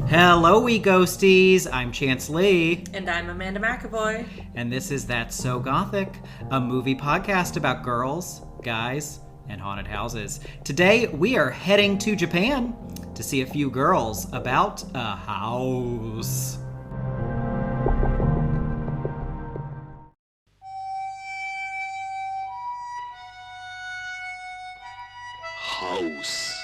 Hello, we ghosties. I'm Chance Lee. And I'm Amanda McAvoy. And this is That's So Gothic, a movie podcast about girls, guys, and haunted houses. Today, we are heading to Japan to see a few girls about a house. House.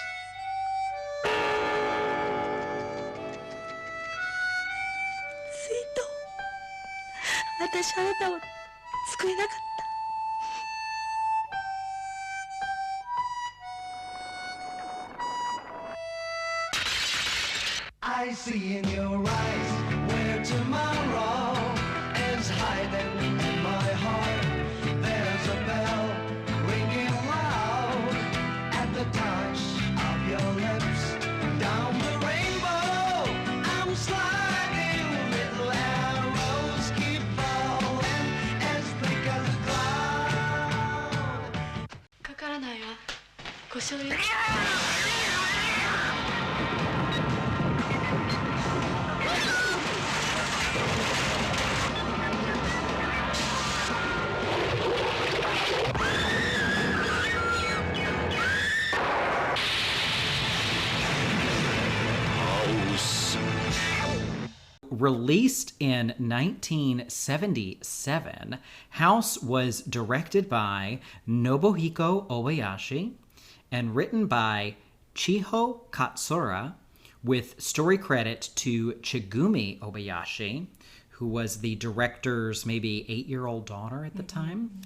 私あなたを救えなかった。 I see in your eyes where tomorrow is hiding in my heart. There's a bell ringing loud at the touch of your lips. Down the rainbow, I'm sliding. Little arrows keep falling as thick as a cloud. かからないわ。故障よ。 Released in 1977, House was directed by Nobuhiko Obayashi and written by Chiho Katsura, with story credit to Chigumi Obayashi, who was the director's maybe 8-year-old daughter at the time.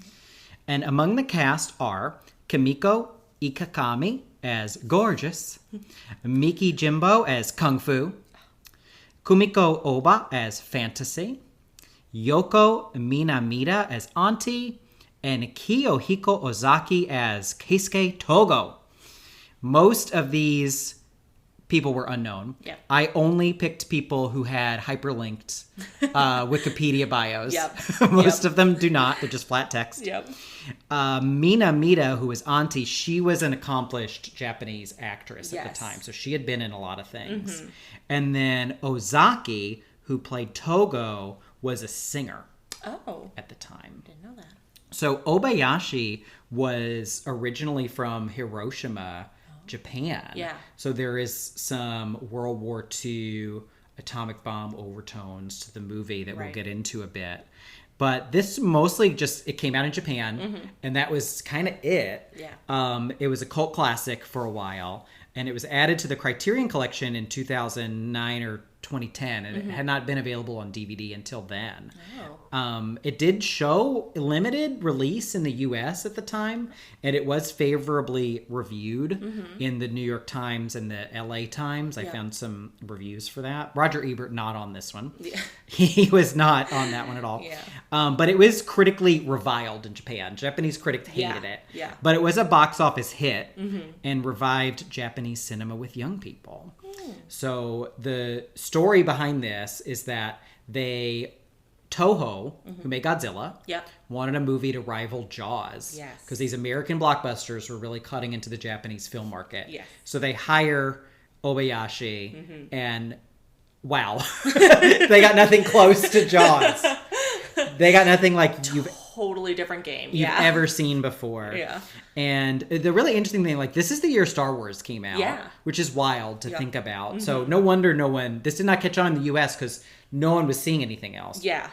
And among the cast are Kimiko Ikegami as Gorgeous, Miki Jinbo as Kung Fu, Kumiko Oba as Fantasy, Yōko Minamida as Auntie, and Kiyohiko Ozaki as Keisuke Togo. Most of these people were unknown. Yep. I only picked people who had hyperlinked Wikipedia bios. Yep. Most of them do not. They're just flat text. Yep. Minamida, who was Auntie, she was an accomplished Japanese actress at the Yes. time. So she had been in a lot of things. Mm-hmm. And then Ozaki, who played Togo, was a singer at the time. Didn't know that. So Obayashi was originally from Hiroshima, Japan. Yeah. So there is some World War II atomic bomb overtones to the movie that we'll get into a bit. But this mostly just, it came out in Japan, and that was kind of it. Yeah. It was a cult classic for a while, and it was added to the Criterion Collection in 2009 or 2010, and it had not been available on DVD until then. It did show limited release in the US at the time, and it was favorably reviewed in the New York Times and the LA Times. I found some reviews for that. Roger Ebert not on this one. Yeah. He was not on that one at all. Yeah. But it was critically reviled in Japan. Japanese critics hated it. Yeah. But it was a box office hit and revived Japanese cinema with young people. So the story behind this is that Toho, who made Godzilla, wanted a movie to rival Jaws. Yes. Because these American blockbusters were really cutting into the Japanese film market. Yes. So they hire Obayashi and wow, they got nothing close to Jaws. They got nothing like you've Totally different game. you've ever seen before. Yeah. And the really interesting thing, like, this is the year Star Wars came out. Yeah. Which is wild to think about. So no wonder this did not catch on in the US because no one was seeing anything else. Yeah.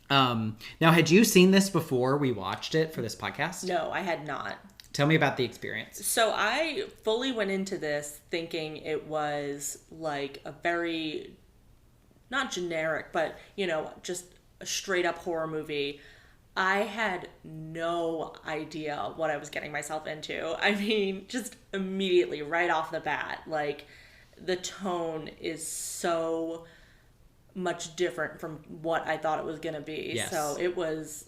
Now, had you seen this before we watched it for this podcast? No, I had not. Tell me about the experience. So I fully went into this thinking it was like a very, not generic, but, just a straight up horror movie. I had no idea what I was getting myself into. I mean, just immediately, right off the bat, like, the tone is so much different from what I thought it was going to be. Yes. So it was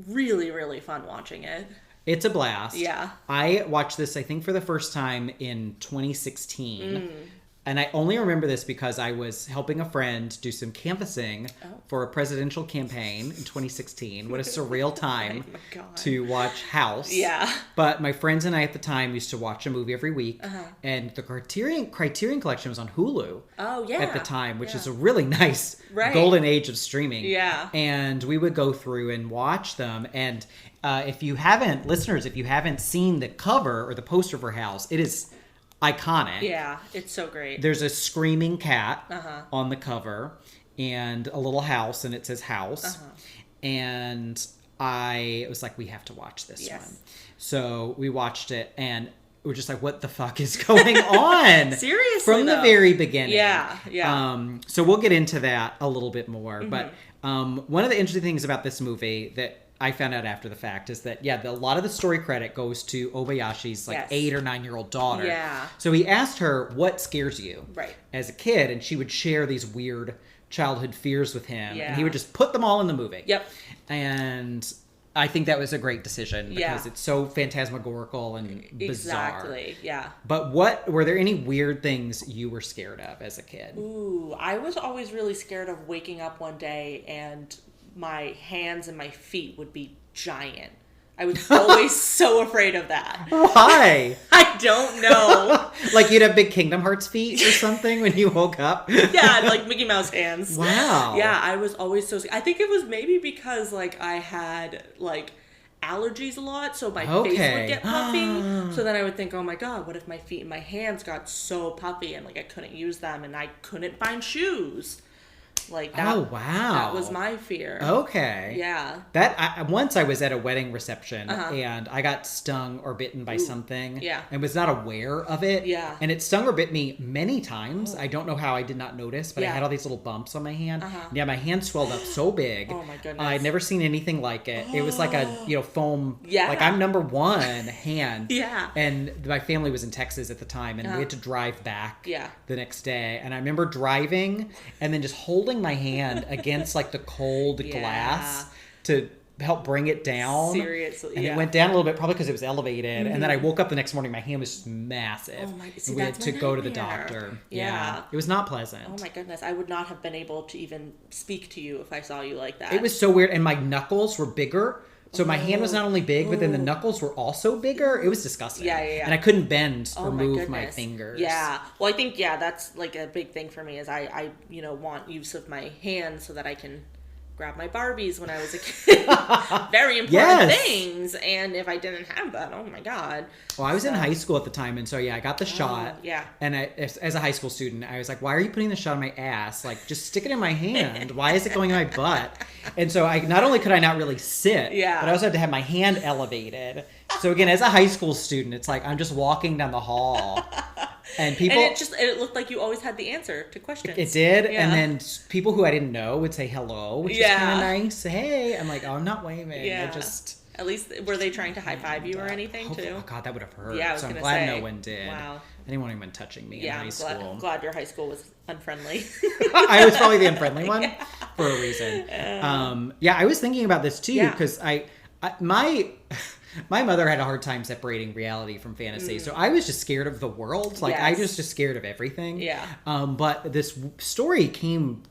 really, really fun watching it. It's a blast. Yeah. I watched this, I think, for the first time in 2016. and I only remember this because I was helping a friend do some canvassing for a presidential campaign in 2016. What a surreal time Oh my God. to watch House. Yeah. But my friends and I at the time used to watch a movie every week, and the Criterion Collection was on Hulu. Oh, yeah. At the time, which Yeah. is a really nice Right. golden age of streaming. Yeah. And we would go through and watch them. And if you haven't seen the cover or the poster for House, it is iconic. Yeah, it's so great. There's a screaming cat on the cover and a little house, and it says House. And I was like, we have to watch this Yes. one. So we watched it, and we're just like, what the fuck is going on? Seriously, From the though. very beginning. Yeah, yeah. So we'll get into that a little bit more. Mm-hmm. But one of the interesting things about this movie that I found out after the fact is that, a lot of the story credit goes to Obayashi's like Yes. 8 or 9-year-old daughter. Yeah. So he asked her, what scares you Right. as a kid? And she would share these weird childhood fears with him. Yeah. And he would just put them all in the movie. Yep. And I think that was a great decision because Yeah. it's so phantasmagorical and bizarre. Exactly. Yeah. But were there any weird things you were scared of as a kid? Ooh, I was always really scared of waking up one day and my hands and my feet would be giant. I was always so afraid of that. Why? I don't know. Like you'd have big Kingdom Hearts feet or something when you woke up? Yeah, like Mickey Mouse hands. Wow. Yeah, I was always so scared. I think it was maybe because like I had like allergies a lot, so my face Okay. would get puffy. So then I would think, oh my God, what if my feet and my hands got so puffy and like I couldn't use them and I couldn't find shoes? Like that. Oh, wow. That was my fear. Okay. Yeah. Once I was at a wedding reception and I got stung or bitten by something. Yeah. And was not aware of it. Yeah. And it stung or bit me many times. I don't know how I did not notice, but I Yeah. had all these little bumps on my hand. Yeah, my hand swelled up so big. Oh my goodness. I'd never seen anything like it. It was like a foam. Yeah. Like I'm number one hand. Yeah. And my family was in Texas at the time, and we had to drive back. Yeah. The next day, and I remember driving and then just holding my hand against like the cold glass to help bring it down. Seriously, And yeah. it went down a little bit, probably because it was elevated. And then I woke up the next morning, my hand was just massive. Oh my- see, and we had that's to my go to the nightmare. doctor. Yeah. It was not pleasant. Oh my goodness, I would not have been able to even speak to you if I saw you like that. It was so weird, and my knuckles were bigger. So my hand was not only big, but then the knuckles were also bigger. It was disgusting. Yeah. And I couldn't bend Oh or my move my goodness. fingers. Yeah. Well, I think, that's like a big thing for me is I want use of my hands so that I can grab my Barbies when I was a kid. Very important Yes. things. And if I didn't have that, oh my God. Well, I was in high school at the time, and so I got the shot. yeah. And as a high school student, I was like, "Why are you putting the shot in my ass? Like, just stick it in my hand. Why is it going in my butt?" And so not only could I not really sit, Yeah. but I also had to have my hand elevated. So again, as a high school student, it's like I'm just walking down the hall, and people. And it looked like you always had the answer to questions. It did, Yeah. and then people who I didn't know would say hello, which is Yeah. kind of nice. Hey, I'm like, oh, I'm not waving. Yeah. I just. At least, were they trying to high five you or anything Hopefully- too? Oh God, that would have hurt. Yeah, I was so I'm gonna glad say. no one did. Wow. Anyone even touching me in Yeah, high I'm school. glad your high school was unfriendly. I was probably the unfriendly one for a reason. I was thinking about this too Yeah. because my mother had a hard time separating reality from fantasy, so I was just scared of the world. Like I Yes. was just scared of everything. Yeah. But this story came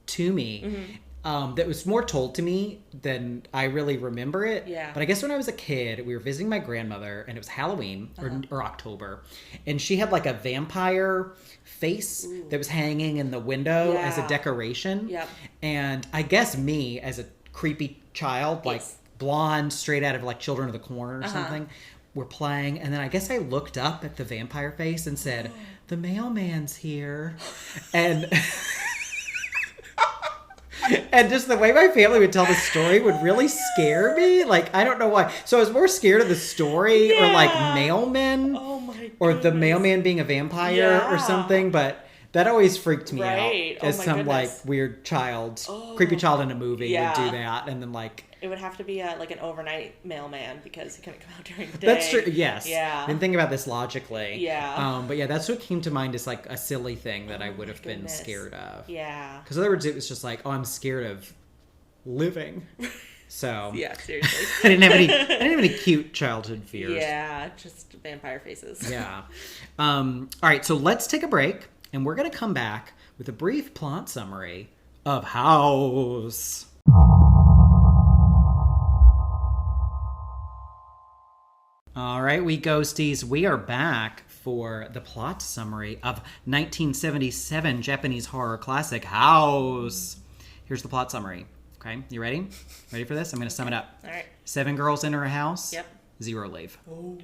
to me. That was more told to me than I really remember it. Yeah. But I guess when I was a kid, we were visiting my grandmother, and it was Halloween or October, and she had like a vampire face that was hanging in the window as a Yeah. decoration. Yep. And I guess me as a creepy child, like Yes. blonde, straight out of like Children of the Corn or something, were playing, and then I guess I looked up at the vampire face and said, "The mailman's here," and. And just the way my family would tell the story would really scare me. Like, I don't know why. So I was more scared of the story or like mailmen Oh my or the goodness. mailman being a vampire Yeah. or something. But that always freaked me Right. out Oh as my some goodness. like weird child, creepy child in a movie Yeah. would do that. And then like, It would have to be like an overnight mailman because he couldn't come out during the day. that's true. Yes. Yeah. Didn't think about this logically. Yeah. But yeah, that's what came to mind as like a silly thing that I would have been goodness. scared of. Yeah. Because in other words, it was just like, oh, I'm scared of living. So Yeah, seriously. I didn't have any cute childhood fears. Yeah, just vampire faces. Yeah. All right, so let's take a break, and we're going to come back with a brief plot summary of House. All right, we ghosties, we are back for the plot summary of 1977 Japanese horror classic House. Here's the plot summary. Okay, you ready? Ready for this? I'm going to sum it up. All right. 7 girls enter a house. Yep. 0 leave. Oh.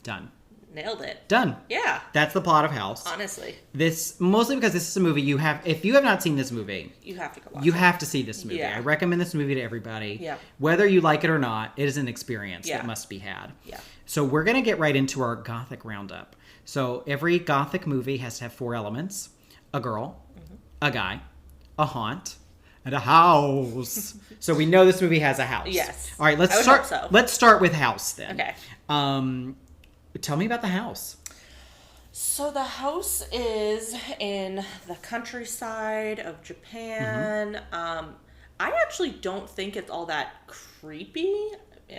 Done. Nailed it. Done. Yeah. That's the plot of House. Honestly. This, mostly because this is a movie if you have not seen this movie, You have to go watch you it. have to see this movie. Yeah. I recommend this movie to everybody. Yeah. Whether you like it or not, it is an experience Yeah. that must be had. Yeah. So we're going to get right into our Gothic roundup. So every Gothic movie has to have 4 elements. A girl, a guy, a haunt, and a house. So we know this movie has a house. Yes. All right, I would start. hope so. Let's start with house then. Okay. Tell me about the house. So the house is in the countryside of Japan. I actually don't think it's all that creepy.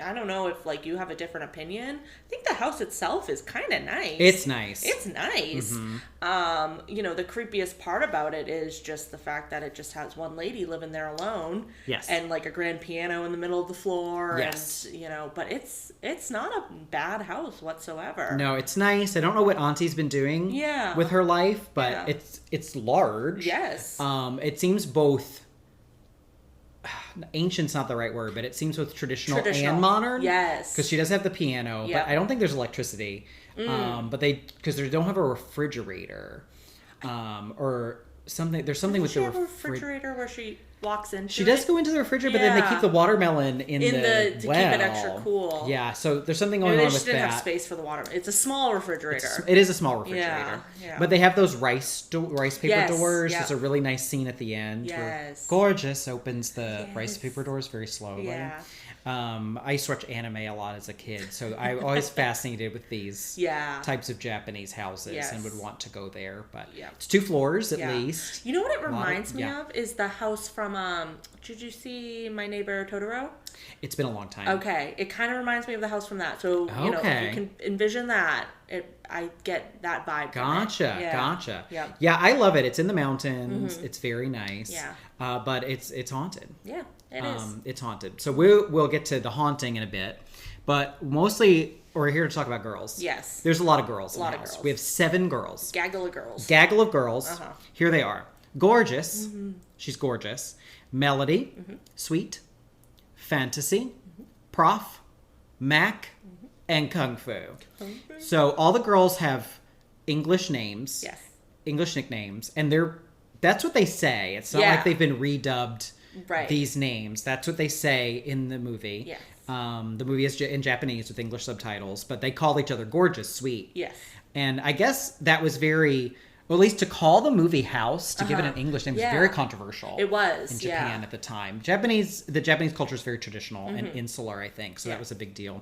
I don't know if like you have a different opinion. I think the house itself is kind of nice. It's nice. It's nice. You know, the creepiest part about it is just the fact that it just has one lady living there alone. Yes. And like a grand piano in the middle of the floor. Yes. And, you know, but it's not a bad house whatsoever. No, it's nice. I don't know what Auntie's been doing Yeah. with her life, but Yeah. it's large. Yes. It seems both ancient's not the right word, but it seems both traditional and modern. Yes. Because she does have the piano, Yep. but I don't think there's electricity. But because they don't have a refrigerator, or something. There's something Does with she the have a refrigerator where she walks into She does go into the refrigerator, but then they Yeah. keep the watermelon in the to keep it extra cool. Yeah, so there's something going Maybe on they with just didn't that. have space for the water. It's a small refrigerator. It is a small refrigerator. Yeah. But they have those rice paper Yes, doors. yeah. There's a really nice scene at the end where Yes. Gorgeous opens the Yes. rice paper doors very slowly. Yeah. I used to watch anime a lot as a kid, so I'm always fascinated with these Yeah. types of Japanese houses Yes. and would want to go there. But Yeah. it's 2 floors at Yeah. least. You know what it reminds me yeah. of is the house from did you see My Neighbor Totoro? It's been a long time. Okay, it kind of reminds me of the house from that. So you know, if Okay. you can envision that, I get that vibe. Gotcha, from it. Yeah. gotcha. Yeah. Yeah, I love it. It's in the mountains. It's very nice. Yeah. But it's haunted. Yeah, it is. It's haunted. So we'll get to the haunting in a bit, but mostly we're here to talk about girls. Yes. There's a lot of girls. A lot in the of house. girls. We have 7 girls. Gaggle of girls. Gaggle of girls. Uh-huh. Here they are. Gorgeous. She's gorgeous. Melody. Sweet. Fantasy. Prof. Mac. And Kung Fu. So all the girls have English names. Yes. English nicknames, and that's what they say. It's not Yeah. like they've been redubbed Right. these names. That's what they say in the movie. Yes. The movie is in Japanese with English subtitles, but they call each other gorgeous, sweet. Yes. And I guess that was very, or at least to call the movie House, to give it an English name, Yeah. was very controversial. It was, in Japan yeah. at the time. The Japanese culture is very traditional and insular, I think, so Yeah. that was a big deal.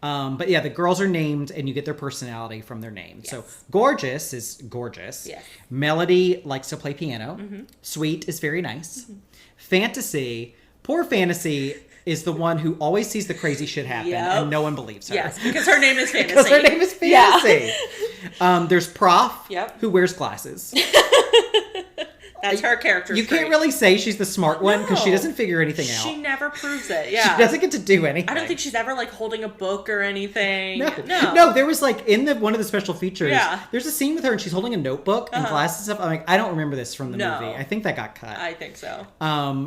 But yeah, the girls are named, and you get their personality from their name. So Yes. Gorgeous is gorgeous. Yes. Melody likes to play piano. Sweet is very nice. Fantasy, poor Fantasy is the one who always sees the crazy shit happen, Yep. and no one believes her. Yes, because her name is Fantasy. Because her name is Yeah. Fantasy. There's Prof, Yep. who wears glasses. That's her character. You can't really say she's the smart one because she No. doesn't figure anything out. She never proves it. Yeah. She doesn't get to do anything. I don't think she's ever like holding a book or anything. No, there was like in one of the special features, Yeah. there's a scene with her and she's holding a notebook and glasses and stuff. I'm like, I don't remember this from the No. movie. I think that got cut. I think so.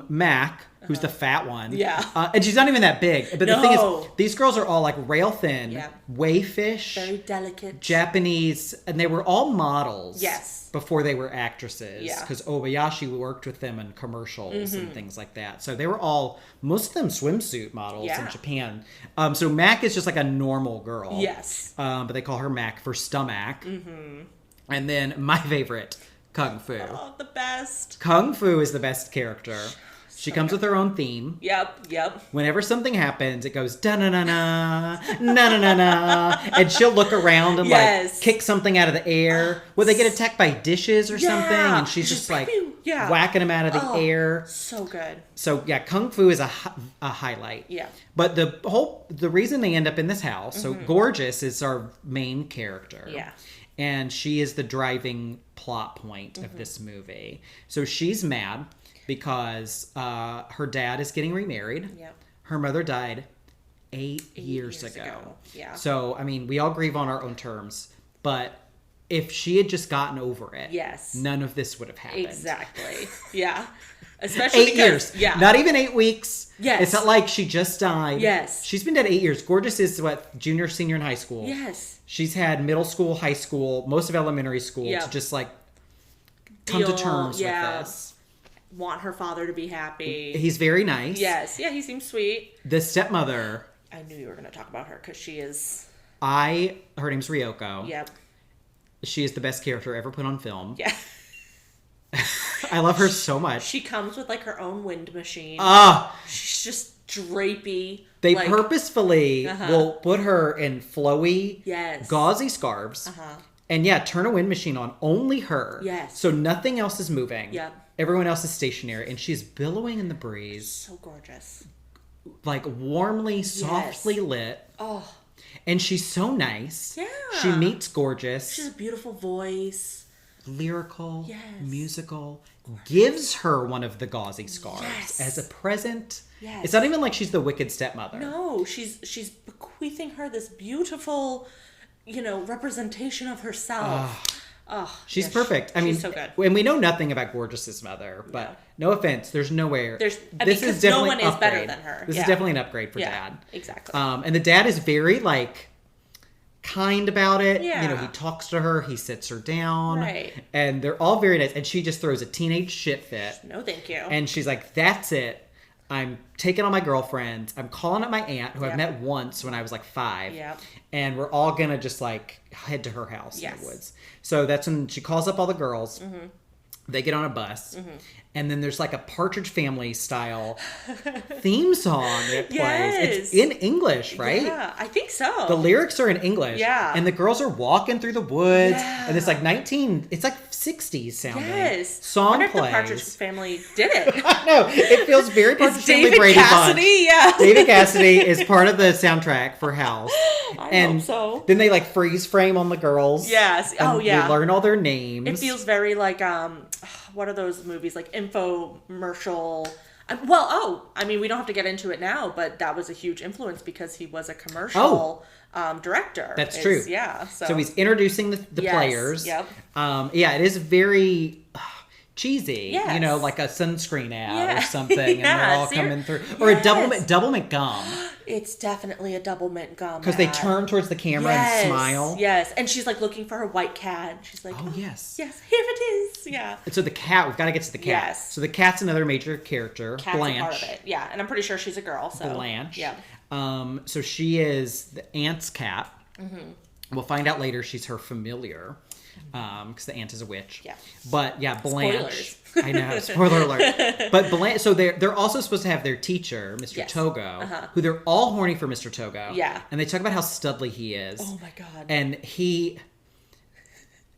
Mac, who's the fat one. Yeah. And she's not even that big. But the thing is, No. these girls are all like rail thin, Yeah. wayfish, Very delicate. Japanese, and they were all models. Yes. Before they were actresses. Yeah. Because Obayashi worked with them in commercials and things like that. So they were all, most of them swimsuit models in Yeah. Japan. So Mac is just like a normal girl. Yes. But they call her Mac for stomach. And then my favorite, Kung Fu. Oh, the best. Kung Fu is the best character. She comes with her own theme. Yep. Whenever something happens, it goes da-na-na-na, na-na-na-na, and she'll look around and Yes. like kick something out of the air. Well, they get attacked by dishes or something, and she's just like pew, pew. Yeah. whacking them out of the air. So good. So yeah, Kung Fu is a highlight. Yeah. But the reason they end up in this house, so Gorgeous is our main character. Yeah. And she is the driving plot point of this movie. So she's mad because her dad is getting remarried. Yep. Her mother died 8 years ago. Yeah. So, I mean, we all grieve on our own terms. But if she had just gotten over it, Yes. none of this would have happened. Exactly. Yeah. Especially 8 because, years. Yeah. Not even 8 weeks. Yes. It's not like she just died. Yes. She's been dead 8 years. Gorgeous is what, junior, senior in high school. Yes. She's had middle school, high school, most of elementary school Yep. to just like come to terms with this. Want her father to be happy. He's very nice. Yes. Yeah, he seems sweet. The stepmother, I knew you were going to talk about her because she is. her name's Ryoko. Yep. She is the best character ever put on film. Yeah. I love her so much. She comes with like her own wind machine. She's just drapey. They like, purposefully will put her in flowy, Yes. gauzy scarves. And yeah, turn a wind machine on. Only her. Yes. So nothing else is moving. Yep. Everyone else is stationary. And she's billowing in the breeze. So gorgeous. Like warmly, softly lit. Oh. And she's so nice. Yeah. She meets Gorgeous. She has a beautiful voice. Lyrical. Yes. Musical. Gives her one of the gauzy scarves Yes. as a present. Yes. It's not even like she's the wicked stepmother. No, she's bequeathing her this beautiful, representation of herself. She's yeah, perfect. I mean, she's so good. And we know nothing about Gorgeous's mother, but no offense, there's nowhere. This is because definitely no one an is better upgrade. than her. This Yeah. is definitely an upgrade for Yeah, Dad. exactly. And the dad is very kind about it. Yeah. He talks to her, he sits her down. Right. And they're all very nice. And she just throws a teenage shit fit. No, thank you. And she's like, that's it. I'm taking all my girlfriends. I'm calling up my aunt, who I've Yep. met once when I was 5. Yep. And we're all going to just head to her house in Yes. the woods. So that's when she calls up all the girls. Mm-hmm. They get on a bus. And then there's a Partridge Family style theme song that plays. Yes. It's in English, right? Yeah, I think so. The lyrics are in English. Yeah. And the girls are walking through the woods. Yeah. And it's 60s sounding. Yes. Song I wonder if plays. the Partridge Family did it. No, it feels very Partridge Is Family David Brady Cassidy? Bunch. Yeah. David Cassidy is part of the soundtrack for House. I hope so. Then they freeze frame on the girls. Yes. And Oh, yeah. We learn all their names. It feels very what are those movies, infomercial? We don't have to get into it now, but that was a huge influence because he was a commercial director. That's true. Yeah. So he's introducing the Yes, players. yep. Yeah, it is very cheesy. Yes. Like a sunscreen ad Yeah. or something, and they're all Yes, coming through. Or a double mint gum. It's definitely a double mint gum. Because they ad. turn towards the camera and smile. Yes, and she's looking for her white cat. She's like, Oh, yes. yes, here it is. Yeah. And so the cat, we've got to get to the cat. Yes. So the cat's another major character. Cat's Blanche. a part of it. Yeah, and I'm pretty sure she's a girl. So Blanche. Yeah. So she is the aunt's cat. Mm-hmm. We'll find out later she's her familiar. Because the aunt is a witch. Yeah. But yeah, Blanche. Spoilers. I know, spoiler alert. But Blanche, so they're also supposed to have their teacher, Mr. Yes. Togo, Uh-huh. who they're all horny for Mr. Togo. Yeah. And they talk about how studly he is. Oh my god. And he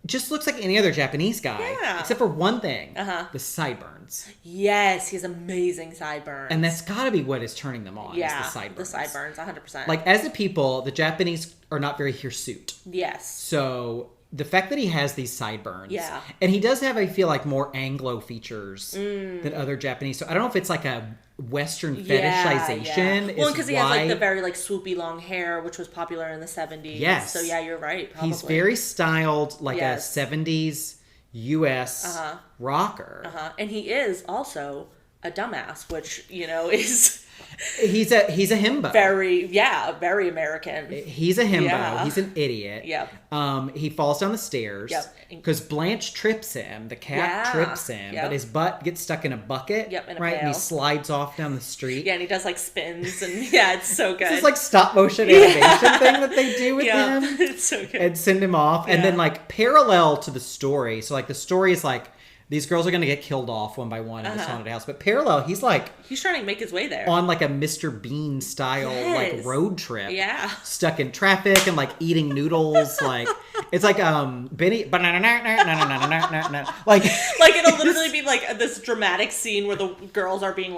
just looks like any other Japanese guy. Yeah. Except for one thing. Uh-huh. The sideburns. Yes, he has amazing sideburns. And that's got to be what is turning them on, yeah, is the sideburns. the sideburns, 100%. As a people, the Japanese are not very hirsute. Yes. So the fact that he has these sideburns. Yeah. And he does have, I feel more Anglo features than other Japanese. So I don't know if it's a Western fetishization. Yeah. Well, because he has why- the very swoopy long hair, which was popular in the 70s. Yes. So yeah, you're right. Probably. He's very styled Yes. a 70s US rocker. And he is also a dumbass, which is He's a himbo. very American. He's a himbo. Yeah. He's an idiot. Yep. He falls down the stairs. Yep. Because Blanche trips him. The cat Yeah. trips him. Yep. But his butt gets stuck in a bucket. Yep, in a right? And he pail. slides off down the street. Yeah, and he does spins and yeah, it's so good. This is stop motion animation thing that they do with yeah, him. it's so good. And send him off. And Yeah. then parallel to the story. So the story is these girls are going to get killed off one by one in this haunted house. But parallel, he's He's trying to make his way there. on a Mr. Bean style Yes. road trip. Yeah. Stuck in traffic and eating noodles. It's Benny. It'll literally be this dramatic scene where the girls are being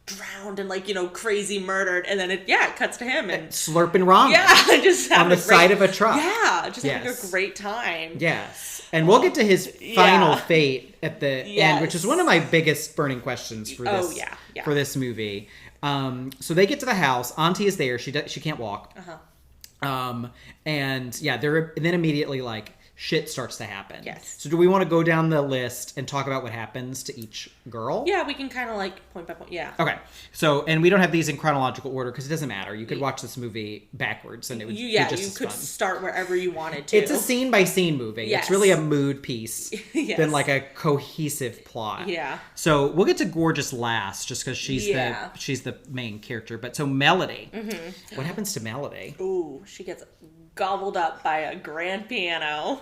drowned and like, crazy murdered. And then it cuts to him and slurping ramen. Yeah, just on the side of a truck. Yeah, just having a great time. Yes. And we'll get to his final fate at the end, which is one of my biggest burning questions for this for this movie. So they get to the house. Auntie is there. She can't walk. And then immediately like shit starts to happen. Yes. So do we want to go down the list and talk about what happens to each girl? Yeah, we can kind of like point by point. Yeah. Okay. So, and we don't have these in chronological order because it doesn't matter. You could watch this movie backwards and it would be just as fun. Start wherever you wanted to. It's a scene by scene movie. Yes. It's really a mood piece than like a cohesive plot. Yeah. So we'll get to Gorgeous last just because she's the main character. But so Melody, what happens to Melody? Ooh, she gets gobbled up by a grand piano.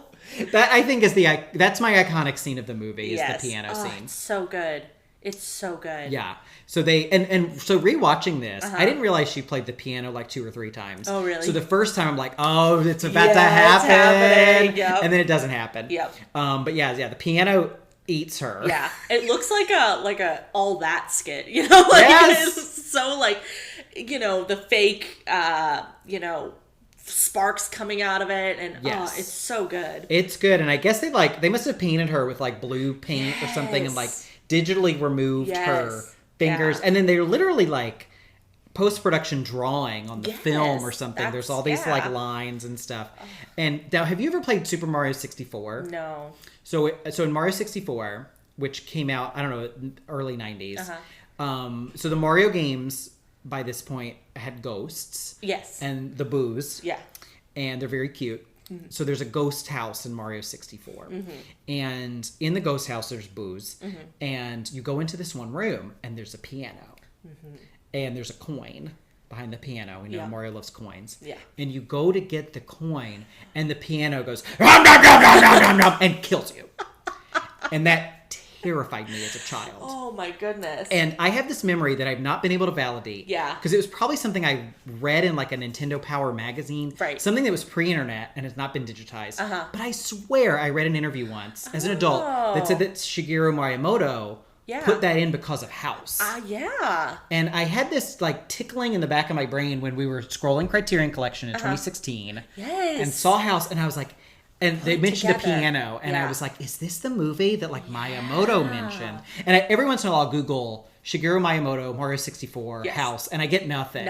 That I think is that's my iconic scene of the movie is the piano scene. It's so good. It's so good. Yeah. So they and so rewatching this, I didn't realize she played the piano like 2 or 3 times. Oh, really? So the first time I'm like, oh, it's about to happen. It's happening. Yep. And then it doesn't happen. Yep. But the piano eats her. Yeah. It looks like a all that skit, it's so like, the fake sparks coming out of it, and it's so good. It's good, and I guess they must have painted her with like blue paint or something, and like digitally removed her fingers, and then they're literally like post-production drawing on the film or something. There's all these like lines and stuff. And now, have you ever played Super Mario 64? No. So in Mario 64, which came out, I don't know, early 90s. So the Mario games by this point had ghosts. Yes. And the boos. Yeah. And they're very cute. So there's a ghost house in Mario 64. And in the ghost house, there's booze. And you go into this one room, and there's a piano. And there's a coin behind the piano. Mario loves coins. Yeah. And you go to get the coin, and the piano goes, nom, nom, nom, nom, nom, nom, nom, and kills you. And that terrified me as a child. Oh my goodness. And I have this memory that I've not been able to validate. Yeah. Because it was probably something I read in like a Nintendo Power magazine. Right. Something that was pre-internet and has not been digitized. But I swear I read an interview once as an adult that said that Shigeru Miyamoto put that in because of House. Yeah. And I had this like tickling in the back of my brain when we were scrolling Criterion Collection in 2016. Yes. And saw House, and I was like, and they mentioned the piano, and I was like, is this the movie that like Miyamoto mentioned? And every once in a while I'll Google Shigeru Miyamoto, Mario 64, House, and I get nothing.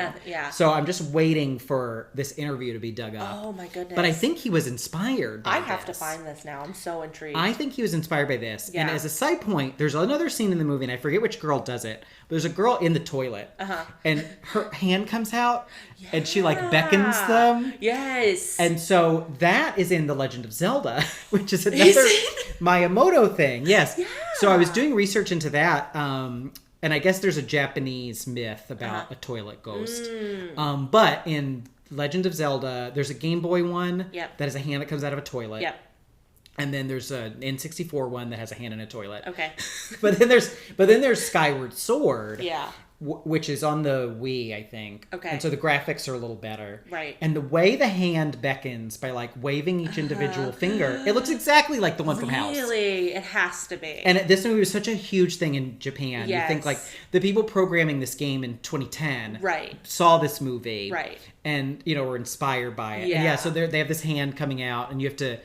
So I'm just waiting for this interview to be dug up. Oh my goodness. But I think he was inspired by I have to find this now. I'm so intrigued. I think he was inspired by this. And as a side point, there's another scene in the movie, and I forget which girl does it, but there's a girl in the toilet, and her hand comes out, and she like beckons them. Yes. And so that is in The Legend of Zelda, which is another Miyamoto thing. Yes. Yeah. So I was doing research into that, and I guess there's a Japanese myth about a toilet ghost. But in Legend of Zelda, there's a Game Boy one that has a hand that comes out of a toilet. Yep. And then there's an N64 one that has a hand in a toilet. Okay. but then there's Skyward Sword. Yeah. Which is on the Wii, I think. Okay. And so the graphics are a little better. Right. And the way the hand beckons by like waving each individual finger, it looks exactly like the one from House. Really? It has to be. And this movie was such a huge thing in Japan. Yes. You think like the people programming this game in 2010 saw this movie. Right. And, were inspired by it. Yeah. And so they have this hand coming out, and you have to...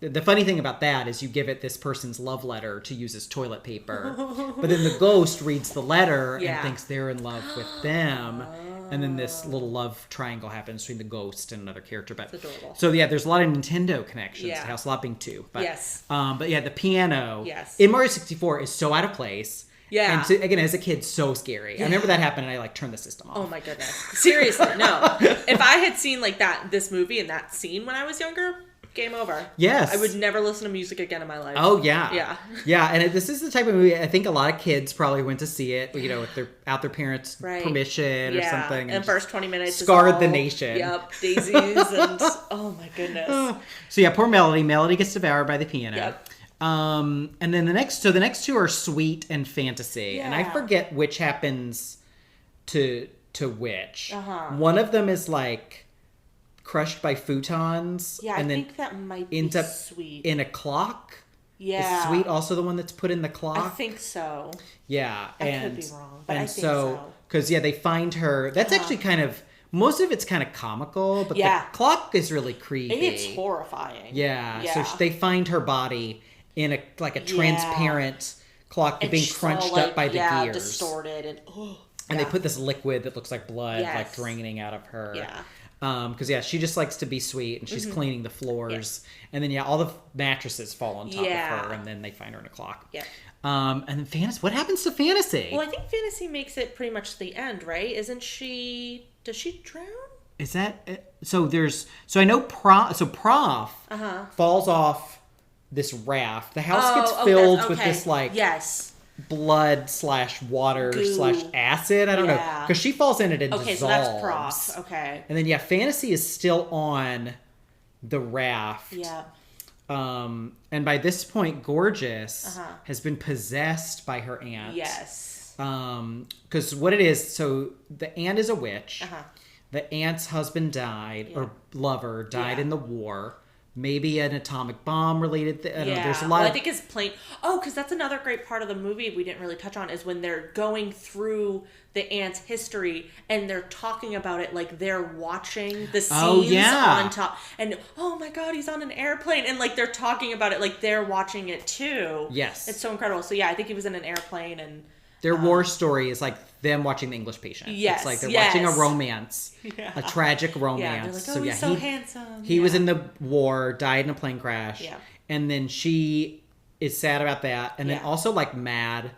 the funny thing about that is you give it this person's love letter to use as toilet paper, but then the ghost reads the letter and thinks they're in love with them, and then this little love triangle happens between the ghost and another character. But it's adorable. So there's a lot of Nintendo connections. House Lopping too. But, the piano in Mario 64 is so out of place. Yeah. And so, again, as a kid, so scary. I remember that happened, and I turned the system off. Oh my goodness. Seriously, no. If I had seen like this movie and that scene when I was younger, game over. Yes. I would never listen to music again in my life. Oh, yeah. Yeah. Yeah, and this is the type of movie I think a lot of kids probably went to see it, without their parents' permission or something. And first 20 minutes scarred the nation. Yep, daisies and oh my goodness. So poor Melody. Melody gets devoured by the piano. Yep. And then the next two are sweet and fantasy. Yeah. And I forget which happens to which. One of them is like crushed by futons. Yeah, and I then think that might be ends up sweet. in a clock. Yeah. Is Sweet also the one that's put in the clock? I think so. Yeah. I could be wrong, but I think so. Because, they find her. That's actually kind of, most of it's kind of comical, but the clock is really creepy. It's horrifying. Yeah. So they find her body in a transparent clock being crunched up by the gears. Distorted and they put this liquid that looks like blood like draining out of her. Yeah. Because she just likes to be sweet, and she's cleaning the floors, and then all the mattresses fall on top of her, and then they find her in a clock. Yeah. And then Fantasy. What happens to Fantasy? Well, I think Fantasy makes it pretty much the end, right? Isn't she? Does she drown? Is that so? So I know Prof falls off this raft. The house gets filled with this blood / water / acid. I don't know, because she falls in it and dissolves. So that's Prof. Okay. And then Fantasy is still on the raft. Yeah. And by this point, Gorgeous has been possessed by her aunt. Yes. Because what it is, so the aunt is a witch. The aunt's husband died, or lover died in the war. Maybe an atomic bomb related. I don't know. There's a lot. I think it's plain. Oh, because that's another great part of the movie we didn't really touch on is when they're going through the aunt's history and they're talking about it like they're watching the scenes on top. And oh my God, he's on an airplane, and they're talking about it like they're watching it too. Yes, it's so incredible. So I think he was in an airplane and. Their war story is like them watching The English Patient. Yes, it's like they're watching a romance, a tragic romance. Yeah, they're like, he's so handsome. He was in the war, died in a plane crash, and then she is sad about that, and then also mad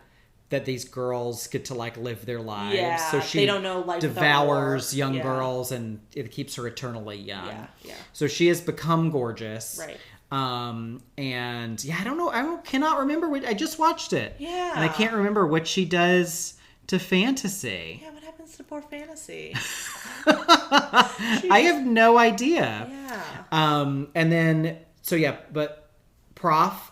that these girls get to live their lives. Yeah, so she they don't know life devours young girls, and it keeps her eternally young. Yeah. So she has become gorgeous. Right. And I don't know. Cannot remember. I just watched it. Yeah. And I can't remember what she does to Fantasy. Yeah, what happens to poor Fantasy? I have no idea. Yeah. And then, but Prof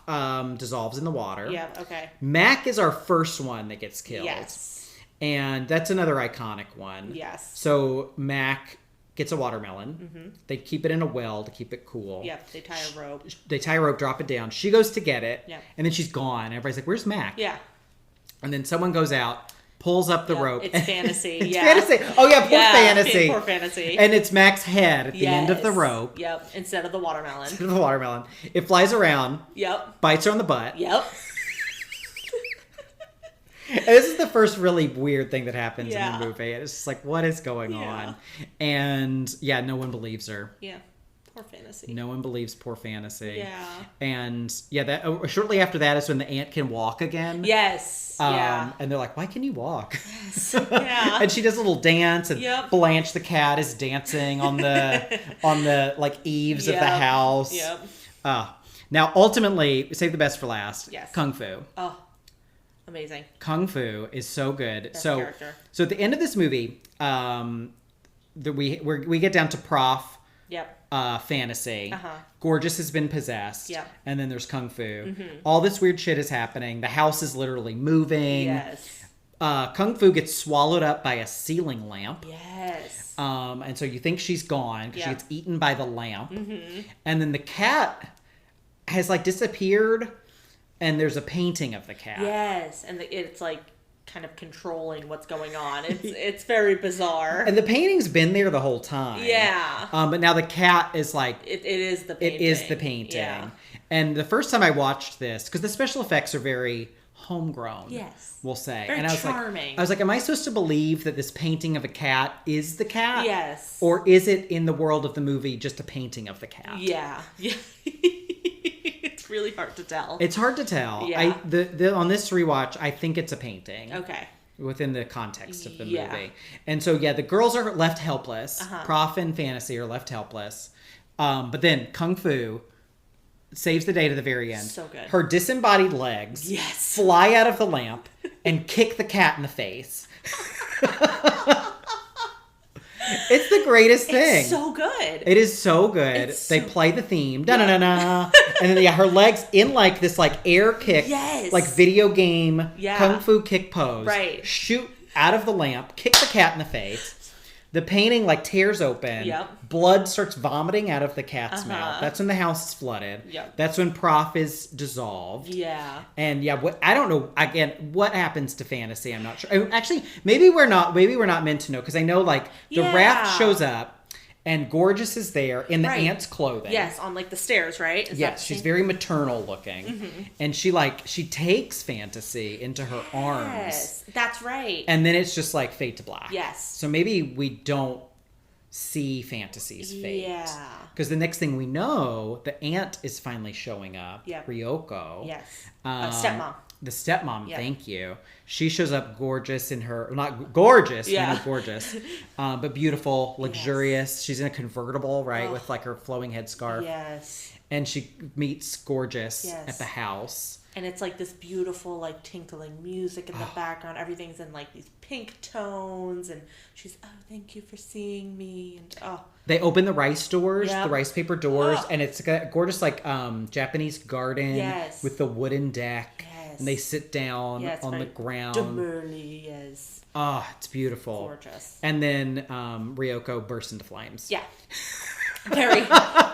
dissolves in the water. Yeah, okay. Mac is our first one that gets killed. Yes. And that's another iconic one. Yes. So Mac gets a watermelon. Mm-hmm. They keep it in a well to keep it cool. Yep, they tie a rope. Drop it down. She goes to get it. Yep. And then she's gone. Everybody's like, where's Mac? Yeah. And then someone goes out, pulls up the rope. It's Fantasy. It's Fantasy. Oh, yeah, Fantasy. Poor Fantasy. And it's Mac's head at the end of the rope. Yep, instead of the watermelon. It flies around. Yep. Bites her on the butt. Yep. And this is the first really weird thing that happens in the movie. It's just like, what is going on? And no one believes her. Yeah. Poor Fantasy. No one believes poor Fantasy. Yeah. And that shortly after that is when the aunt can walk again. Yes. And they're like, why can you walk? Yes. Yeah. And she does a little dance, and Blanche the cat is dancing on the eaves of the house. Yep. Now ultimately, save the best for last. Yes. Kung Fu. Oh. Amazing. Kung Fu is so good. Best character. So at the end of this movie, we get down to Prof. Yep. Fantasy. Gorgeous has been possessed. Yep. And then there's Kung Fu. Mm-hmm. All this weird shit is happening. The house is literally moving. Yes. Kung Fu gets swallowed up by a ceiling lamp. Yes. And so you think she's gone because she gets eaten by the lamp. Mm-hmm. And then the cat has disappeared. And there's a painting of the cat. Yes, and it's kind of controlling what's going on. It's very bizarre. And the painting's been there the whole time. Yeah. But now the cat is it is the painting. It is the painting. Yeah. And the first time I watched this, because the special effects are very homegrown. Yes. We'll say. Very and charming. I was like, am I supposed to believe that this painting of a cat is the cat? Yes. Or is it in the world of the movie just a painting of the cat? Yeah. Yeah. It's really hard to tell. It's hard to tell. Yeah. On this rewatch, I think it's a painting. Okay. Within the context of the movie. And so, the girls are left helpless. Prof and Fantasy are left helpless. But then Kung Fu saves the day to the very end. So good. Her disembodied legs fly out of the lamp and kick the cat in the face. It's the greatest thing. It's so good. It is so good. They play the theme. Da-na-na-na. And then, her legs in this air kick. Yes. Video game Kung Fu kick pose. Right. Shoot out of the lamp, kick the cat in the face. The painting like tears open. Yep. Blood starts vomiting out of the cat's mouth. That's when the house is flooded. Yep. That's when Prof is dissolved. Yeah. And yeah, I don't know. Again, what happens to fantasy? I'm not sure. Actually, maybe we're not meant to know, because I know like the raft shows up. And Gorgeous is there in the aunt's clothing. Yes, on like the stairs, right? Yes, she's very maternal looking. And she takes Fantasy into her arms. Yes, that's right. And then it's just like fade to black. Yes. So maybe we don't see Fantasy's fate. Yeah. Because the next thing we know, the aunt is finally showing up. Yep. Ryoko. Yes. Stepmom. The stepmom, Yep. thank you. She shows up gorgeous in her, not gorgeous, Yeah. we know gorgeous, but beautiful, luxurious. She's in a convertible, right, with like her flowing headscarf. Yes. And she meets Gorgeous Yes. at the house. And it's like this beautiful, like, tinkling music in the background. Everything's in like these pink tones, and she's, oh, thank you for seeing me, and oh. They open the rice doors, Yep. the rice paper doors, and it's a gorgeous, like, Japanese garden Yes. with the wooden deck. Yes. And they sit down Yeah, it's on the very ground. demurely, yes. Oh, it's beautiful. Gorgeous. And then Ryoko bursts into flames. Yeah. Very,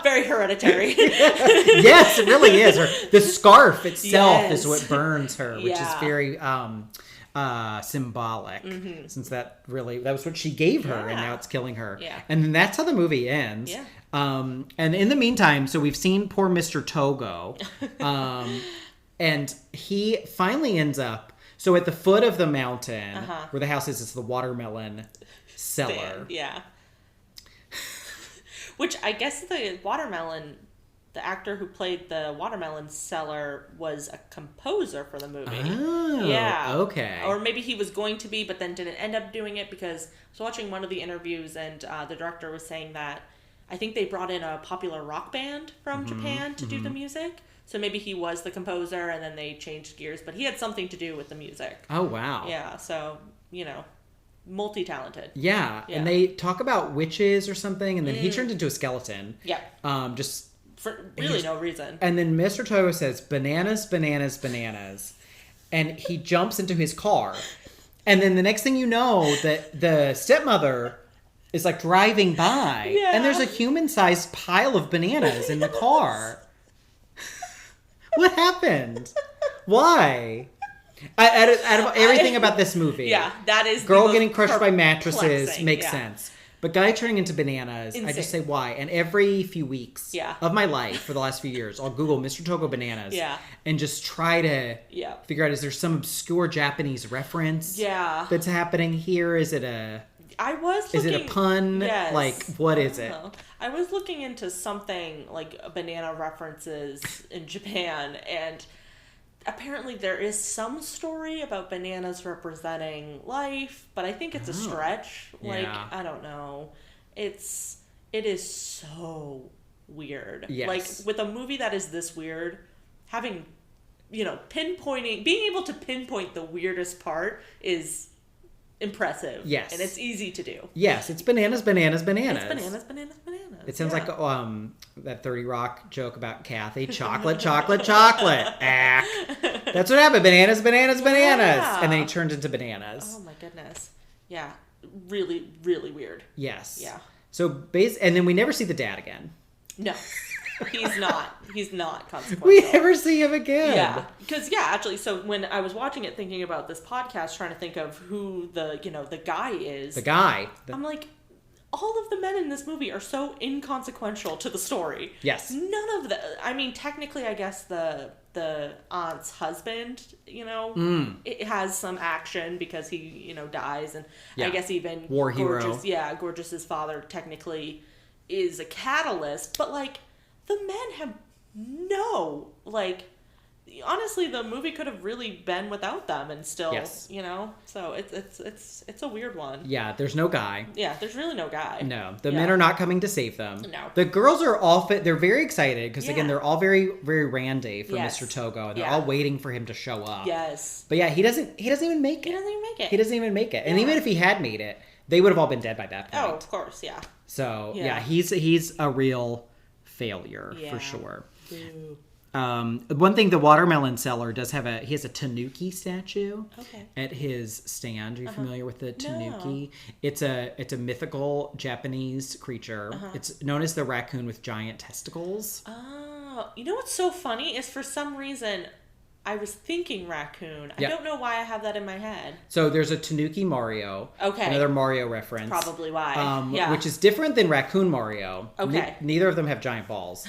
very hereditary. Yes, it really is. The scarf itself Yes. is what burns her, which is Yeah. very symbolic, since that was what she gave her, and Yeah. now it's killing her. Yeah. And then that's how the movie ends. Yeah. And in the meantime, so we've seen poor Mr. Togo, and he finally ends up, so at the foot of the mountain where the house is, it's the watermelon cellar. Yeah. Which I guess the actor who played the watermelon seller was a composer for the movie. Oh, yeah. okay. Or maybe he was going to be, but then didn't end up doing it, because I was watching one of the interviews, and the director was saying that I think they brought in a popular rock band from Japan to do the music. So maybe he was the composer, and then they changed gears, but he had something to do with the music. Oh, wow. Yeah, so, multi-talented. Yeah. And they talk about witches or something, and then he turns into a skeleton. Yeah. Just... For really no reason. And then Mr. Togo says, bananas, bananas, bananas. And he jumps into his car. And then the next thing you know, the stepmother is like driving by. Yeah. And there's a human-sized pile of bananas in the car. What happened? Why? Out of everything about this movie. Yeah, that is Girl the most getting crushed by mattresses perplexing, makes yeah. sense. But guy turning into bananas, I Insane. just say why. And every few weeks Yeah. of my life for the last few years, I'll Google Mr. Togo bananas Yeah. and just try to Yeah. figure out, is there some obscure Japanese reference Yeah. that's happening here? Is it a pun? Yes. Like, what is it? I was looking into something like banana references in Japan, and apparently there is some story about bananas representing life, but I think it's a stretch. Like, Yeah. I don't know. It is so weird. Yes. Like, with a movie that is this weird, having, being able to pinpoint the weirdest part is impressive. Yes. And it's easy to do. Yes, it's bananas, bananas, bananas. It's bananas, bananas, bananas. It sounds Yeah. like that 30 Rock joke about Kathy. Chocolate, chocolate, chocolate. Ah. That's what happened. Bananas, bananas, bananas. Yeah. And then he turned into bananas. Oh my goodness. Yeah. Really, really weird. Yes. Yeah. So, and then we never see the dad again. No. He's not. He's not consequential. We never see him again. Yeah. Because, actually, so when I was watching it, thinking about this podcast, trying to think of who the guy is. The guy. I'm like, all of the men in this movie are so inconsequential to the story. Yes. None of the... I mean, technically, I guess the aunt's husband, it has some action because he, dies. And I guess even... War hero. Gorgeous's father technically is a catalyst. But, like, the men have no... Like... Honestly, the movie could have really been without them, and still, Yes. So it's a weird one. Yeah, there's no guy. Yeah, there's really no guy. No, the men are not coming to save them. No. The girls are all they're very excited because again, Yeah. they're all very, very randy for Yes. Mr. Togo, and they're Yeah. all waiting for him to show up. Yes. But yeah, he doesn't even make it. He doesn't even make it. He doesn't even make it. And even if he had made it, they would have all been dead by that point. Oh, of course, yeah. So Yeah. he's a real failure Yeah. for sure. Boo. One thing, the watermelon seller does have he has a tanuki statue Okay. at his stand. Are you familiar with the tanuki? It's a mythical Japanese creature. It's known as the raccoon with giant testicles. Oh, you know what's so funny is for some reason I was thinking raccoon. Yeah. I don't know why I have that in my head. So there's a Tanuki Mario. Okay. Another Mario reference. Probably why. Which is different than Raccoon Mario. Okay. Neither of them have giant balls.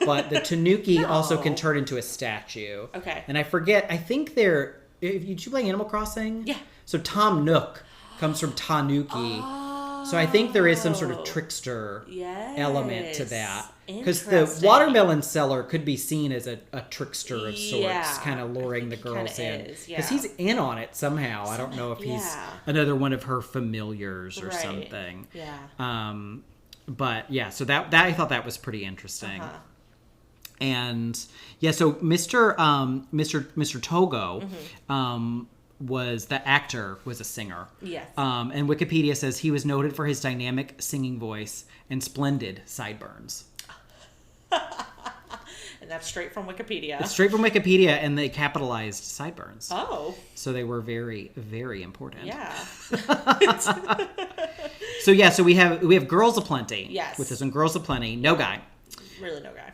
But the Tanuki also can turn into a statue. Okay. And I forget, I think they're... Did you play Animal Crossing? Yeah. So Tom Nook comes from Tanuki. So I think there is some sort of trickster element to that. Because the watermelon seller could be seen as a trickster of sorts, kind of luring the girls in. Because he's in on it somehow. I don't know if he's another one of her familiars or something. Yeah. But yeah, so that I thought that was pretty interesting. And yeah, so Mr. Togo, was the actor was a singer. Yes. And Wikipedia says he was noted for his dynamic singing voice and splendid sideburns. And that's straight from Wikipedia. It's straight from Wikipedia, and they capitalized sideburns. Oh. So they were very, very important. Yeah. So yeah, so we have Girls Aplenty. Yes. With this one, Girls Aplenty, no guy. Really no guy.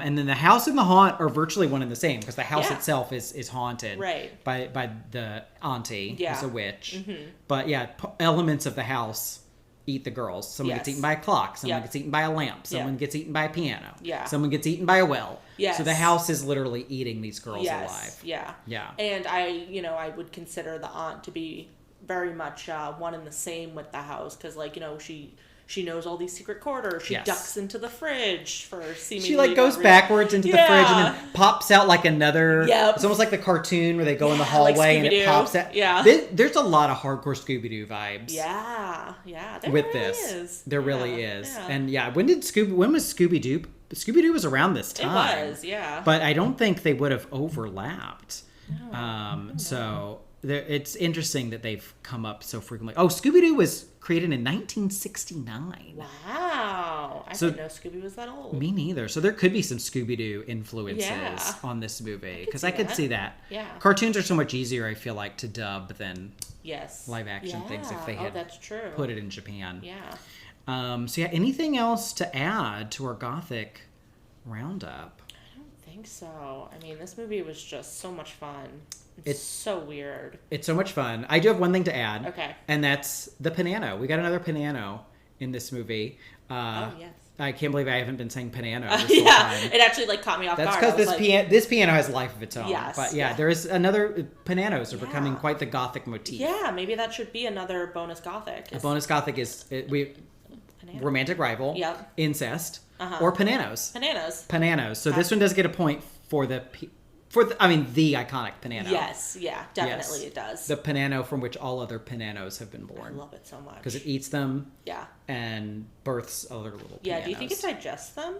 And then the house and the haunt are virtually one and the same because the house itself is haunted by the auntie who's a witch. But yeah, elements of the house eat the girls. Someone gets eaten by a clock. Someone gets eaten by a lamp. Someone gets eaten by a piano. Someone gets eaten by a well. So the house is literally eating these girls alive. Yeah. Yeah. And I would consider the aunt to be very much one and the same with the house because she knows all these secret corridors. She ducks into the fridge for seemingly. She goes backwards into the fridge and then pops out like another. Yep. It's almost like the cartoon where they go in the hallway and it pops out. Yeah. There's a lot of hardcore Scooby-Doo vibes. Yeah. There with really this. Is. There really is. Yeah. And when was Scooby-Doo? Scooby-Doo was around this time. It was, yeah. But I don't think they would have overlapped. No. So it's interesting that they've come up so frequently. Oh, Scooby-Doo was created in 1969. Wow. I didn't know Scooby was that old. Me neither. So there could be some Scooby-Doo influences on this movie. Because I could see that. Yeah. Cartoons are so much easier, I feel like, to dub than yes. live action things if they had that's true. put it in Japan. Yeah. So yeah, anything else to add to our Gothic roundup? I don't think so. I mean, this movie was just so much fun. It's so weird. It's so much fun. I do have one thing to add. Okay. And that's the Panano. We got another Panano in this movie. Oh, yes. I can't believe I haven't been saying Panano this whole time. It actually caught me off guard. That's because this piano has life of its own. Yes. But there is another Pananos are becoming quite the Gothic motif. Yeah, maybe that should be another bonus Gothic. A bonus Gothic is romantic rival, incest, or Pananos. Pananos. So this one does get a point for the iconic Panano. Yes, yeah, definitely it does. The Panano from which all other Pananos have been born. I love it so much. Because it eats them. Yeah. And births other little Pananos. Yeah, do you think it digests them?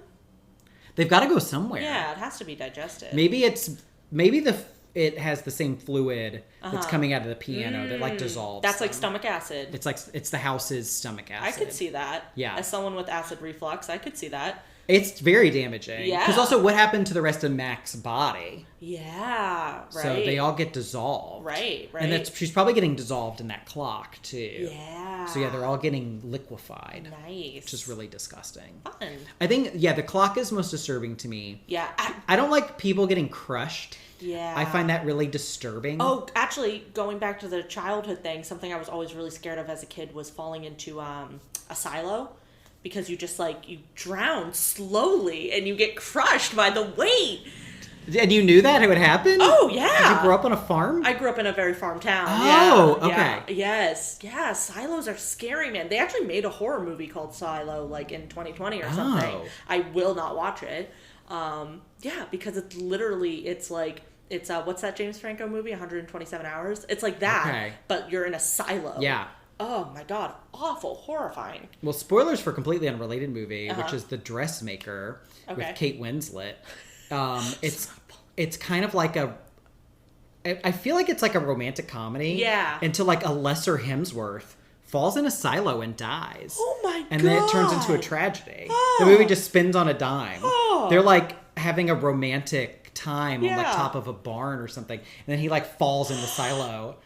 They've got to go somewhere. Yeah, it has to be digested. Maybe it has the same fluid that's coming out of the piano that dissolves. That's like stomach acid. It's the house's stomach acid. I could see that. Yeah. As someone with acid reflux, I could see that. It's very damaging. Yeah. Because also, what happened to the rest of Mac's body? Yeah, right. So they all get dissolved. Right. And she's probably getting dissolved in that clock, too. Yeah. So they're all getting liquefied. Nice. Which is really disgusting. Fun. I think, the clock is most disturbing to me. Yeah. I don't like people getting crushed. Yeah. I find that really disturbing. Oh, actually, going back to the childhood thing, something I was always really scared of as a kid was falling into a silo. Because you just you drown slowly and you get crushed by the weight. And you knew that it would happen? Oh, yeah. Did you grow up on a farm? I grew up in a very farm town. Oh, yeah. okay. Yeah. Yes. Yeah, silos are scary, man. They actually made a horror movie called Silo, in 2020 or something. Oh. I will not watch it. Because it's literally, it's what's that James Franco movie, 127 Hours? It's like that, but you're in a silo. Yeah. Oh my god, awful, horrifying. Well, spoilers for a completely unrelated movie, which is The Dressmaker with Kate Winslet. It's kind of like I feel like it's like a romantic comedy. Yeah. Until a lesser Hemsworth falls in a silo and dies. Oh my god. And then it turns into a tragedy. Oh. The movie just spins on a dime. Oh. They're having a romantic time on like Yeah. top of a barn or something, and then he like falls in the silo,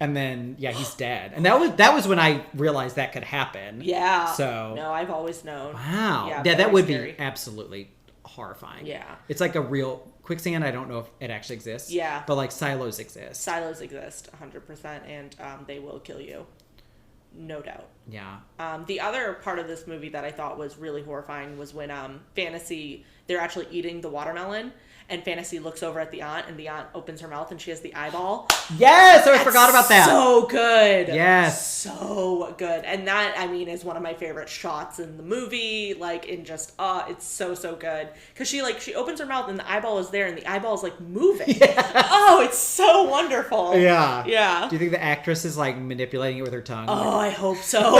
and then he's dead. And that was when I realized that could happen. Yeah. So no, I've always known. wow, yeah, very that would scary. be absolutely horrifying. Yeah. It's like a real quicksand. I don't know if it actually exists. Yeah. But like silos exist. Silos exist 100%, and they will kill you. No doubt. Yeah. The other part of this movie that I thought was really horrifying was when Fantasy, they're actually eating the watermelon, and Fantasy looks over at the aunt, and the aunt opens her mouth, and she has the eyeball. Yes, I forgot about that. So good. Yes. So good. And that, I mean, is one of my favorite shots in the movie. Like, in just, it's so, so good. Because she opens her mouth, and the eyeball is there, and the eyeball is, like, moving. Yes. Oh, it's so wonderful. Yeah. Yeah. Do you think the actress is like manipulating it with her tongue? Oh, I hope so.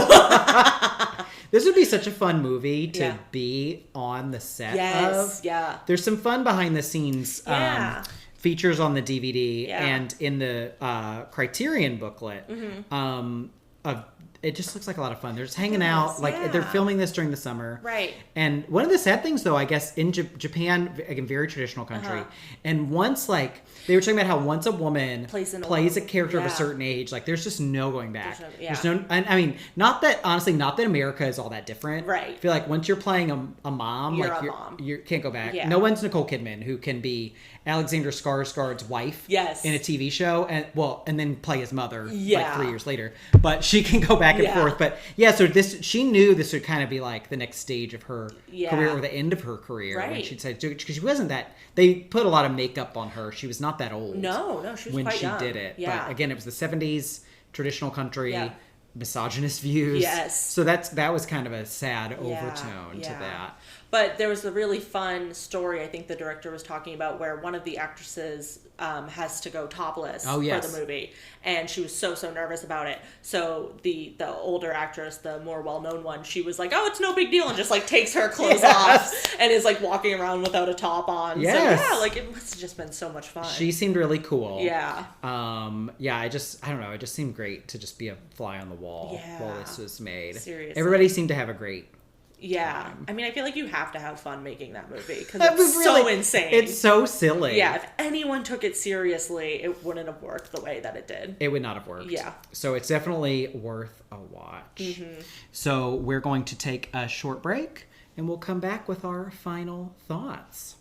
This would be such a fun movie to Yeah. be on the set Yes. of. Yeah. There's some fun behind the scenes Yeah. features on the DVD Yeah. and in the Criterion booklet. Mm-hmm. Of it just looks like a lot of fun. They're just hanging out. Like yeah. they're filming this during the summer. Right. And one of the sad things, though, I guess in Japan, again, very traditional country, and once like they were talking about how once a woman Plays a character of a yeah. certain age, like there's just no going back. There's There's no. And, I mean, not that America is all that different. Right. I feel like once you're playing a mom, You're like a mom. you can't go back. Yeah. No one's Nicole Kidman who can be Alexander Skarsgård's wife. Yes. In a TV show, and then play his mother. Like Yeah. 3 years later, but she can go back and Yeah. forth. But yeah, so she knew this would kind of be like the next stage of her Yeah. career or the end of her career when Right. she'd say, because she wasn't that, they put a lot of makeup on her. She was not that old. No, she was when quite she young. did it. Yeah. But again, it was the 70s, traditional country, Yeah. misogynist views. Yes. So that was kind of a sad overtone to yeah. that. But there was a really fun story I think the director was talking about where one of the actresses has to go topless Oh, yes. for the movie, and she was so nervous about it. So the older actress, the more well-known one, she was like, "Oh, it's no big deal," and just like takes her clothes Yes. off and is like walking around without a top on. Yes. So yeah, like it must have just been so much fun. She seemed really cool. Yeah. I don't know. It just seemed great to just be a fly on the wall Yeah. while this was made. Seriously. Everybody seemed to have a great. Yeah. I mean, I feel like you have to have fun making that movie because That it's was so really- insane. It's so silly. Yeah, if anyone took it seriously, it wouldn't have worked the way that it did. It would not have worked. Yeah. So it's definitely worth a watch. Mm-hmm. So we're going to take a short break and we'll come back with our final thoughts.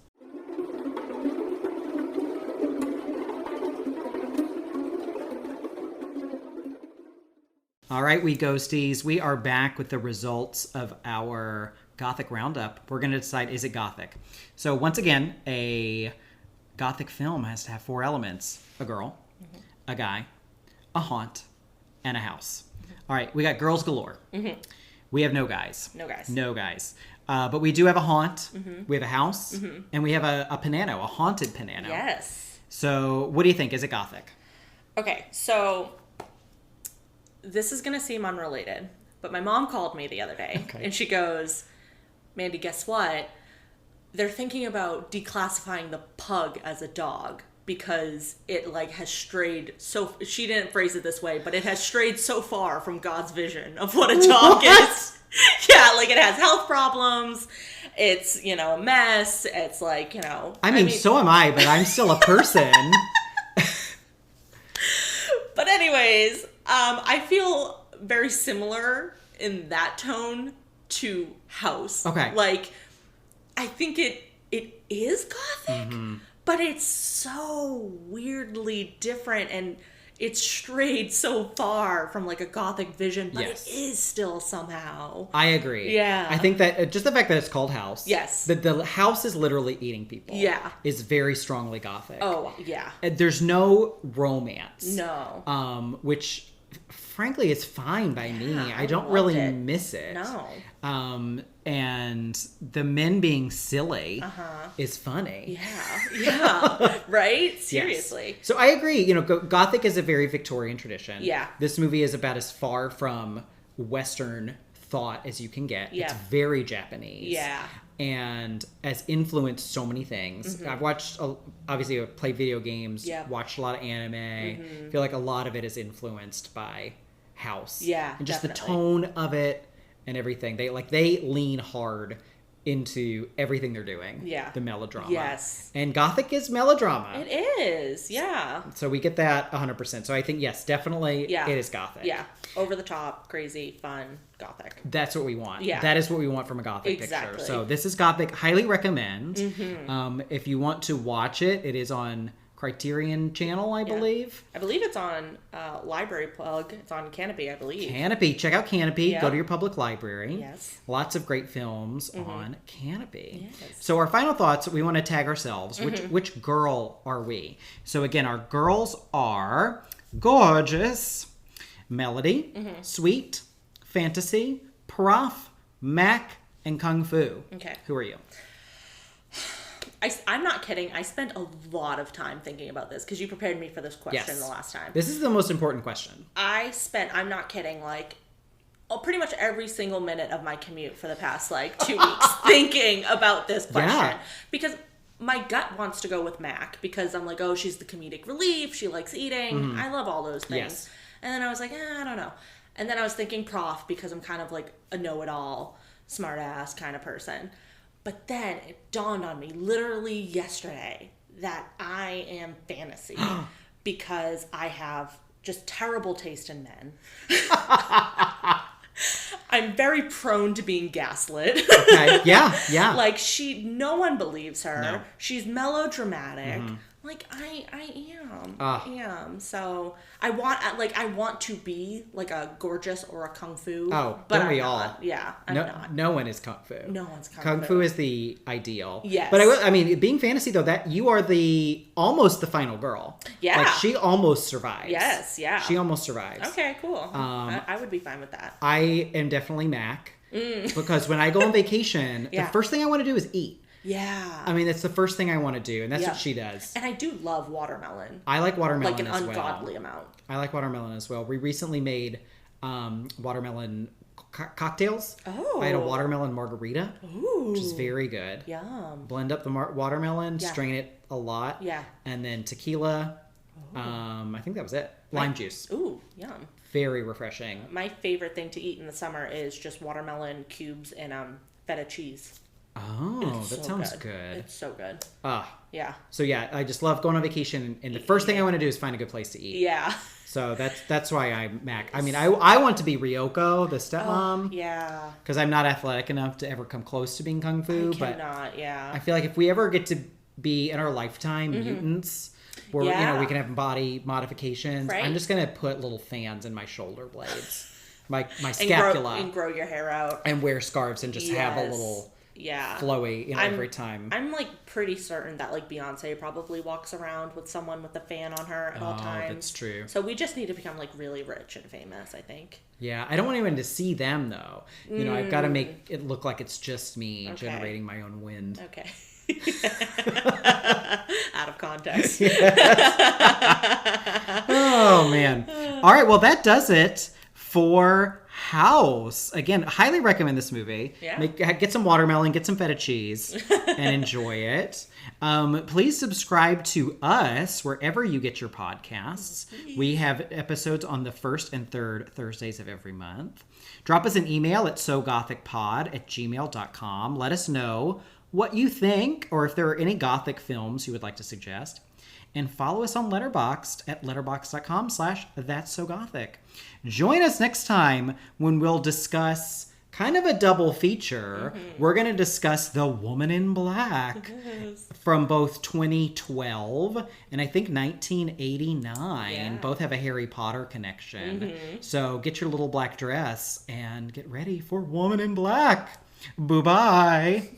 All right, we ghosties, we are back with the results of our Gothic roundup. We're going to decide, is it Gothic? So once again, a Gothic film has to have 4 elements: a girl, a guy, a haunt, and a house. All right, we got girls galore. We have no guys. No guys. No guys. But we do have a haunt, we have a house, and we have a panano, a haunted panano. Yes. So what do you think? Is it Gothic? Okay, so this is going to seem unrelated, but my mom called me the other day, Okay. and she goes, "Mandy, guess what? They're thinking about declassifying the pug as a dog because it like has strayed so." She didn't phrase it this way, but it has strayed so far from God's vision of what a dog What? is. Yeah, like it has health problems. It's a mess. It's like I mean, so am I, but I'm still a person. But anyways, I feel very similar in that tone to House. Okay. Like, I think it is Gothic, but it's so weirdly different, and it's strayed so far from like a Gothic vision, but Yes. it is still somehow. I agree. Yeah. I think that just the fact that it's called House. Yes. That the house is literally eating people. Yeah. Is very strongly Gothic. Oh, yeah. And there's no romance. No. Which frankly is fine by me. I don't loved really it. miss it. No. And the men being silly is funny. Yeah. Right? Yes. Seriously. So I agree. Gothic is a very Victorian tradition. Yeah. This movie is about as far from Western thought as you can get. Yeah. It's very Japanese. Yeah. And has influenced so many things. I've watched, obviously, I've played video games, Yeah. watched a lot of anime. I feel like a lot of it is influenced by House. Yeah, And just the definitely. tone of it and everything. They lean hard into everything they're doing. Yeah. The melodrama. Yes. And Gothic is melodrama. It is, yeah. So we get that 100%. So I think, yes, definitely it is Gothic. Yeah. Over the top, crazy, fun, Gothic. That's what we want. Yeah. That is what we want from a Gothic picture. So this is Gothic. Highly recommend. If you want to watch it, it is on Criterion Channel, I believe. I believe it's on Library Plug. It's on Canopy, I believe. Canopy. Check out Canopy. Yeah. Go to your public library. Yes. Lots of great films on Canopy. Yes. So our final thoughts, we want to tag ourselves. Which girl are we? So again, our girls are gorgeous, Melody, sweet, fantasy, prof, Mac, and kung fu. Okay. Who are you? I'm not kidding. I spent a lot of time thinking about this because you prepared me for this question the last time. This is the most important question. I'm not kidding, like, pretty much every single minute of my commute for the past, 2 weeks thinking about this question. Yeah. Because my gut wants to go with Mac because I'm like, oh, she's the comedic relief. She likes eating. I love all those things. Yes. And then I was like, I don't know. And then I was thinking prof because I'm kind of like a know-it-all, smart-ass kind of person. But then it dawned on me literally yesterday that I am fantasy because I have just terrible taste in men. I'm very prone to being gaslit. Okay. Yeah. Like no one believes her. No. She's melodramatic. Like I am. So I want to be like a gorgeous or a kung fu. Oh, but don't I'm we not. all? Yeah, I'm not. No one is kung fu. No one's kung fu. Kung fu is the ideal. Yes. But I mean, being fantasy though, that you are almost the final girl. Yeah. Like she almost survives. Yes, yeah. She almost survives. Okay, cool. I would be fine with that. I am definitely Mac because when I go on vacation, the first thing I want to do is eat. Yeah. I mean, that's the first thing I want to do, and that's what she does. And I do love watermelon. I like watermelon like an as ungodly well. amount. I like watermelon as well. We recently made watermelon cocktails. Oh. I had a watermelon margarita, which is very good. Yum. Blend up the watermelon, strain it a lot. Yeah. And then tequila. I think that was it. Lime juice. Ooh, yum. Very refreshing. My favorite thing to eat in the summer is just watermelon cubes and feta cheese. Oh, It's that so sounds good. It's so good. Yeah. So yeah, I just love going on vacation, and the first thing I want to do is find a good place to eat. Yeah. So that's why I'm Mac. I mean, I want to be Ryoko, the stepmom. Yeah. Because I'm not athletic enough to ever come close to being kung fu. I cannot, yeah. I feel like if we ever get to be in our lifetime mutants, where we can have body modifications, Right. I'm just gonna put little fans in my shoulder blades, my scapula, and grow your hair out, and wear scarves, and just have a little flowy every time. I'm pretty certain that Beyonce probably walks around with someone with a fan on her at all times. That's true. So we just need to become really rich and famous, I think. Yeah, I don't want anyone to see them though. I've got to make it look like it's just me generating my own wind. Okay. Out of context. Oh man. All right, well that does it for House. Again, highly recommend this movie. Yeah. Get some watermelon, get some feta cheese, and enjoy it. Please subscribe to us wherever you get your podcasts. We have episodes on the first and third Thursdays of every month. Drop us an email at sogothicpod@gmail.com. Let us know what you think, or if there are any Gothic films you would like to suggest. And follow us on Letterboxd at letterboxd.com/that'ssogothic. Join us next time when we'll discuss kind of a double feature. We're going to discuss The Woman in Black from both 2012 and I think 1989. Yeah. Both have a Harry Potter connection. So get your little black dress and get ready for Woman in Black. Bye-bye.